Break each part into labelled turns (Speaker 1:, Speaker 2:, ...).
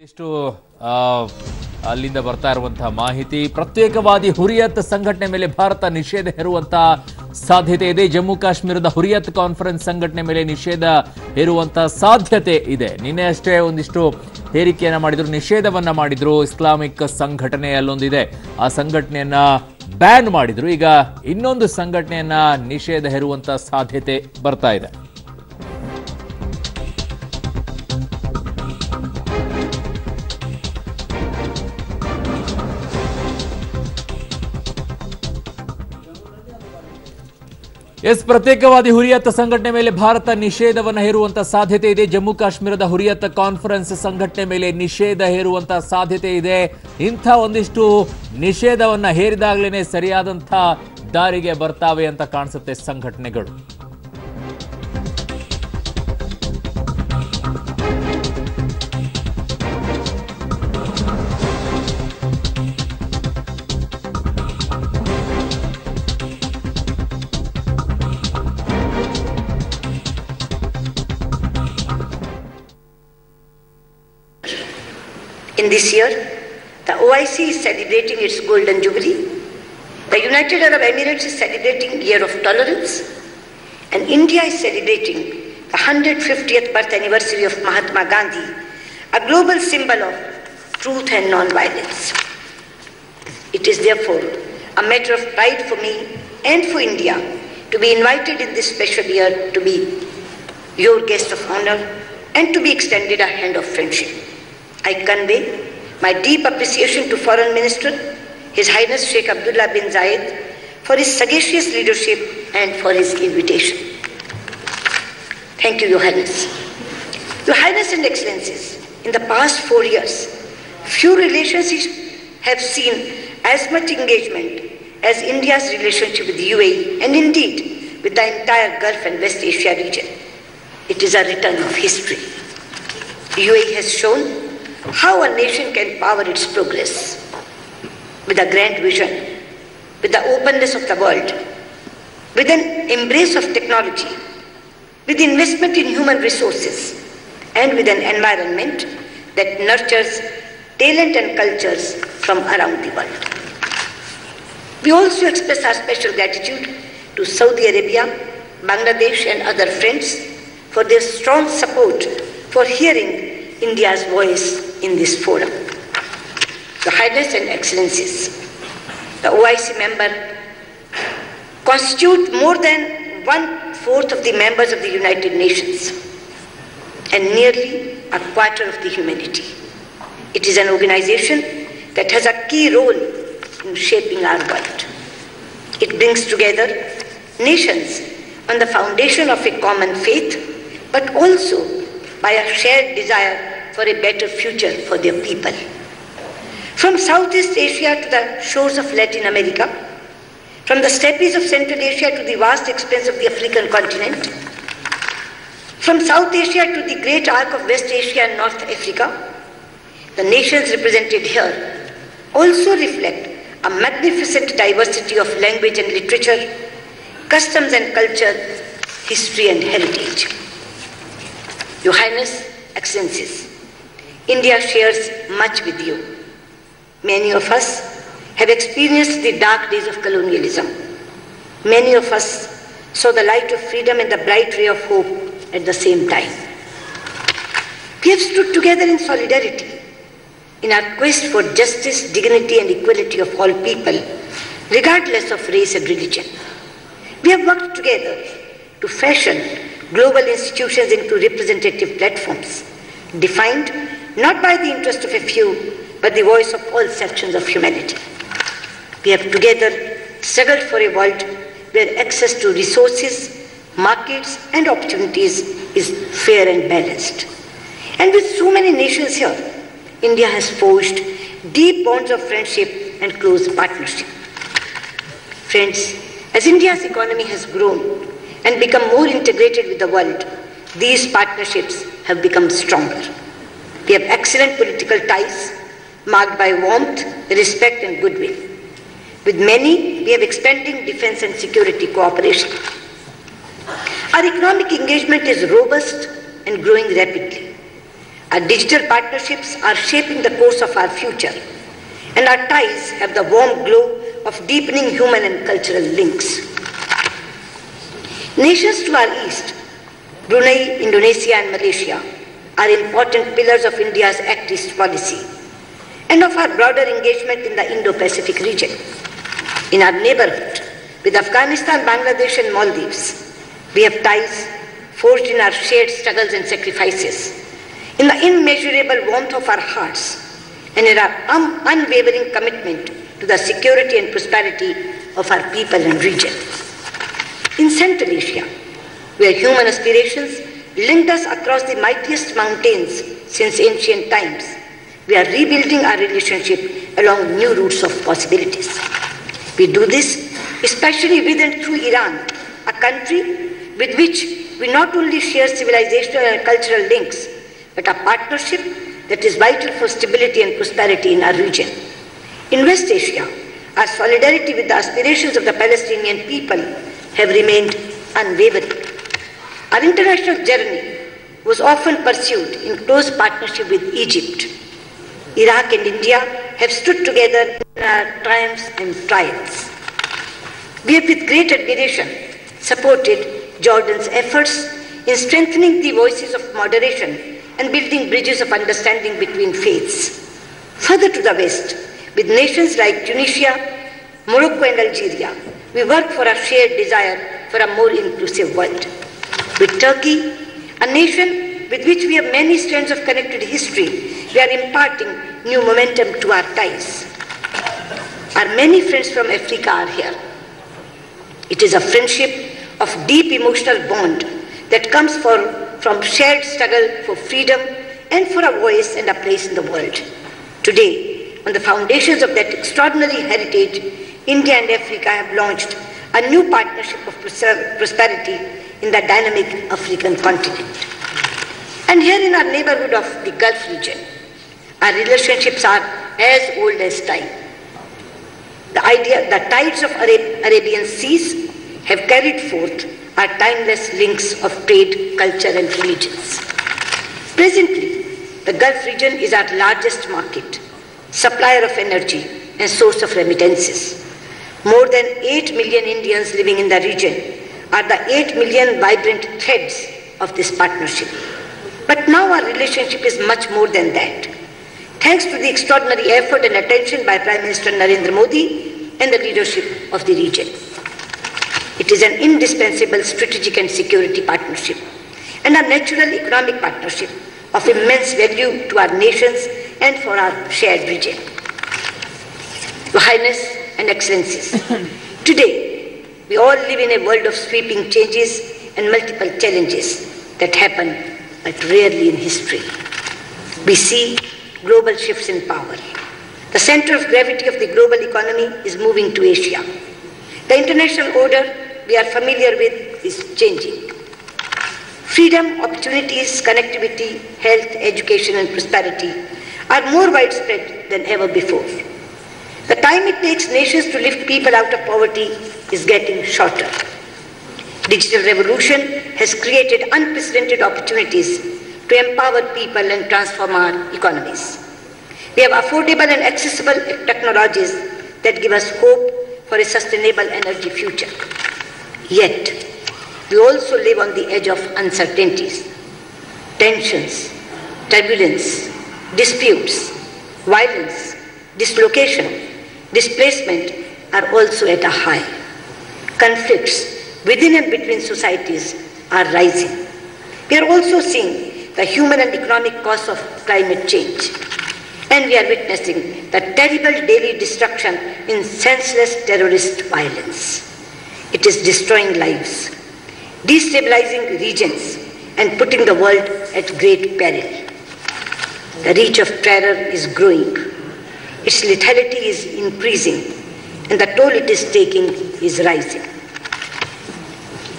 Speaker 1: ಇಷ್ಟು ಅಲ್ಲಿಂದ ಬರ್ತಾ ಇರುವಂತಹ ಮಾಹಿತಿ ಪ್ರತ್ಯೇಕವಾದಿ ಹುರಿಯತ್ ಸಂಘಟನೆ ಮೇಲೆ ಭಾರತ ನಿಷೇಧ ಹೇರುವಂತಹ ಸಾಧ್ಯತೆ ಇದೆ. ಜಮ್ಮು ಕಾಶ್ಮೀರದ ಹುರಿಯತ್ ಕಾನ್ಫರೆನ್ಸ್ ಸಂಘಟನೆ ಮೇಲೆ ನಿಷೇಧ ಹೇರುವಂತಹ ಸಾಧ್ಯತೆ ಇದೆ. ನಿನ್ನೆ ಅಷ್ಟೇ ಒಂದಿಷ್ಟು ಹೇರಿಕೆಯನ್ನ ಮಾಡಿದ್ರು, ನಿಷೇಧವನ್ನ ಮಾಡಿದ್ರು. ಇಸ್ಲಾಮಿಕ್ ಸಂಘಟನೆ ಅಲ್ಲೊಂದಿದೆ, ಆ ಸಂಘಟನೆಯನ್ನ ಬ್ಯಾನ್ ಮಾಡಿದ್ರು. ಈಗ ಇನ್ನೊಂದು ಸಂಘಟನೆಯನ್ನ ನಿಷೇಧ ಹೇರುವಂತಹ ಸಾಧ್ಯತೆ ಬರ್ತಾ ಇದೆ. ಪ್ರತ್ಯೇಕವಾದಿ ಹುರಿಯತ್ ಸಂಘಟನೆ ಮೇಲೆ ಭಾರತ ನಿಷೇಧವನ್ನು ಹೇರುವಂತಹ ಸಾಧ್ಯತೆ ಇದೆ. ಜಮ್ಮು ಕಾಶ್ಮೀರದ ಹುರಿಯತ್ ಕಾನ್ಫರೆನ್ಸ್ ಸಂಘಟನೆ ಮೇಲೆ ನಿಷೇಧ ಹೇರುವಂತಹ ಸಾಧ್ಯತೆ ಇದೆ. ಇಂಥ ಒಂದಿಷ್ಟು ನಿಷೇಧವನ್ನ ಹೇರಿದಾಗಲೇ ಸರಿಯಾದಂಥ ದಾರಿಗೆ ಬರ್ತಾವೆ ಅಂತ ಕಾಣಿಸುತ್ತೆ ಸಂಘಟನೆಗಳು.
Speaker 2: In this year, the OIC is celebrating its Golden Jubilee, the United Arab Emirates is celebrating Year of Tolerance, and India is celebrating the 150th birth anniversary of Mahatma Gandhi, a global symbol of truth and non-violence. It is therefore a matter of pride for me and for India to be invited in this special year to be your guest of honor and to be extended a hand of friendship. I convey my deep appreciation to Foreign Minister, His Highness Sheikh Abdullah bin Zayed, for his sagacious leadership and for his invitation. Thank you, Your Highness. Your Highness and Excellencies, in the past 4 years, few relationships have seen as much engagement as India's relationship with the UAE and indeed with the entire Gulf and West Asia region. It is a return of history. The UAE has shown how a nation can power its progress with a grand vision, with the openness of the world, with an embrace of technology, with investment in human resources, and with an environment that nurtures talent and cultures from around the world. We also express our special gratitude to Saudi Arabia, Bangladesh and other friends for their strong support for hearing India's voice in this forum. Your Highness and Excellencies, the OIC member constitute more than 1/4 of the members of the United Nations and nearly a quarter of the humanity. It is an organization that has a key role in shaping our world. It brings together nations on the foundation of a common faith, but also by a shared desire for a better future for their people. From Southeast Asia to the shores of Latin America, from the steppes of Central Asia to the vast expanse of the African continent, from South Asia to the great arc of West Asia and North Africa, the nations represented here also reflect a magnificent diversity of language and literature, customs and culture, history and heritage. Your Highness, Excellencies, India shares much with you. Many of us have experienced the dark days of colonialism. Many of us saw the light of freedom and the bright ray of hope at the same time. We have stood together in solidarity in our quest for justice, dignity and equality of all people, regardless of race and religion. We have worked together to fashion global institutions into representative platforms, defined not by the interest of a few, but the voice of all sections of humanity. We have together struggled for a world where access to resources, markets, and opportunities is fair and balanced. And with so many nations here, India has forged deep bonds of friendship and close partnership. Friends, as India's economy has grown and become more integrated with the world, these partnerships have become stronger. We have excellent political ties marked by warmth, respect and goodwill. With many, we have expanding defense and security cooperation. Our economic engagement is robust and growing rapidly. Our digital partnerships are shaping the course of our future, and our ties have the warm glow of deepening human and cultural links. Nations to our east, Brunei, Indonesia and Malaysia, are important pillars of India's Act East policy and of our broader engagement in the Indo-Pacific region. In our neighborhood, with Afghanistan, Bangladesh and Maldives, we have ties forged in our shared struggles and sacrifices, in the immeasurable warmth of our hearts, and in our unwavering commitment to the security and prosperity of our people and region. In Central Asia, where human aspirations linked us across the mightiest mountains since ancient times, we are rebuilding our relationship along new routes of possibilities. We do this especially with and through Iran, a country with which we not only share civilizational and cultural links, but a partnership that is vital for stability and prosperity in our region. In West Asia, our solidarity with the aspirations of the Palestinian people have remained unwavering. Our international journey was often pursued in close partnership with Egypt. Iraq and India have stood together in our triumphs and trials. We have with great admiration supported Jordan's efforts in strengthening the voices of moderation and building bridges of understanding between faiths. Further to the west, with nations like Tunisia, Morocco and Algeria, we work for a shared desire for a more inclusive world. With Turkey, a nation with which we have many strands of connected history, we are imparting new momentum to our ties. Our many friends from Africa are here. It is a friendship of deep emotional bond that comes from shared struggle for freedom and for a voice and a place in the world. Today, on the foundations of that extraordinary heritage, India and Africa have launched a new partnership of prosperity in the dynamic African continent. And here in our neighborhood of the Gulf region, our relationships are as old as time. The tides of Arabian seas have carried forth our timeless links of trade, culture and religions. Presently, the Gulf region is our largest market, supplier of energy and source of remittances. More than 8 million Indians living in the region are the 8 million vibrant threads of this partnership. But now our relationship is much more than that. Thanks to the extraordinary effort and attention by Prime Minister Narendra Modi and the leadership of the region. It is an indispensable strategic and security partnership and a natural economic partnership of immense value to our nations and for our shared region. Your Highness and Excellencies, today we all live in a world of sweeping changes and multiple challenges that happen but rarely in history. We see global shifts in power. The center of gravity of the global economy is moving to Asia. The international order we are familiar with is changing. Freedom, opportunities, connectivity, health, education and prosperity are more widespread than ever before. The time it takes nations to lift people out of poverty is getting shorter. Digital revolution has created unprecedented opportunities to empower people and transform our economies. We have affordable and accessible technologies that give us hope for a sustainable energy future. Yet, we also live on the edge of uncertainties. Tensions, turbulence, disputes, violence, dislocation, displacement are also at a high. Conflicts within and between societies are rising. We are also seeing the human and economic costs of climate change. And we are witnessing the terrible daily destruction in senseless terrorist violence. It is destroying lives, destabilizing regions, and putting the world at great peril. The reach of terror is growing. Its lethality is increasing, and the toll it is taking is rising.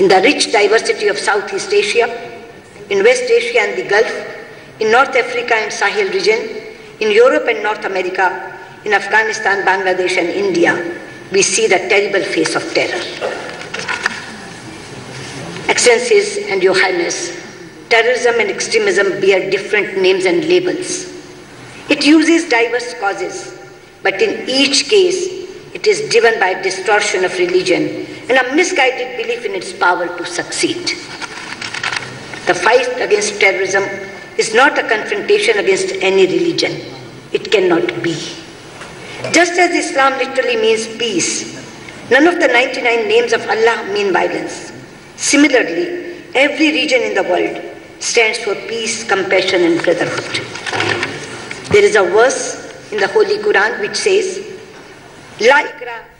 Speaker 2: In the rich diversity of Southeast Asia, in West Asia and the Gulf, in North Africa and Sahel region, in Europe and North America, in Afghanistan, Bangladesh and India, we see the terrible face of terror. Excellencies and Your Highness, terrorism and extremism bear different names and labels. It uses diverse causes, but in each case, it is driven by a distortion of religion and a misguided belief in its power to succeed. The fight against terrorism is not a confrontation against any religion. It cannot be. Just as Islam literally means peace, none of the 99 names of Allah mean violence. Similarly, every region in the world stands for peace, compassion, and brotherhood. There is a verse in the Holy Quran which says, La ikraha